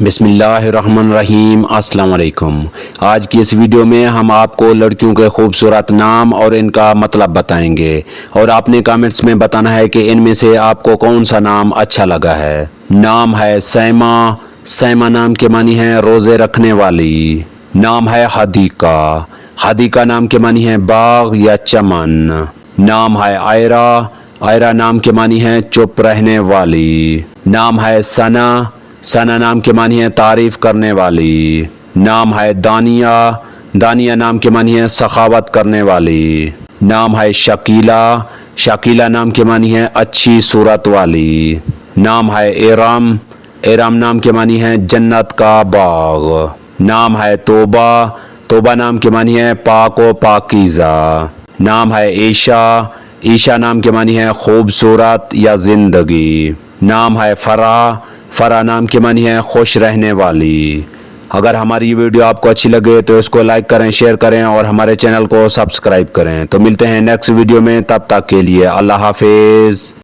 بسم اللہ الرحمن الرحیم۔ السلام علیکم۔ آج کی اس ویڈیو میں ہم آپ کو لڑکیوں کے خوبصورت نام اور ان کا مطلب بتائیں گے، اور آپ نے کامنٹس میں بتانا ہے کہ ان میں سے آپ کو کون سا نام اچھا لگا ہے۔ نام ہے سیما۔ سیما نام کے معنی ہے روزے رکھنے والی۔ نام ہے حدیقہ۔ حدیقہ نام کے معنی ہے باغ یا چمن۔ نام ہے آئرہ۔ آئرہ نام کے معنی ہے چپ رہنے والی۔ نام ہے ثنا۔ ثنا نام کے معنی ہے تعریف کرنے والی۔ نام ہے دانیہ۔ دانیہ نام کے معنی ہے سخاوت کرنے والی۔ نام ہے شکیلہ۔ شکیلہ نام کے معنی ہے اچھی صورت والی۔ نام ہے ارم۔ ارم نام کے معنی ہے جنت کا باغ۔ نام ہے توبہ۔ توبہ نام کے معنی ہے پاک و پاکیزہ۔ نام ہے عیشا۔ عیشا نام کے معنی ہے خوبصورت یا زندگی۔ نام ہے فرح۔ فرح نام کے معنی ہے خوش رہنے والی۔ اگر ہماری یہ ویڈیو آپ کو اچھی لگے تو اس کو لائک کریں، شیئر کریں اور ہمارے چینل کو سبسکرائب کریں۔ تو ملتے ہیں نیکسٹ ویڈیو میں، تب تک کے لیے اللہ حافظ۔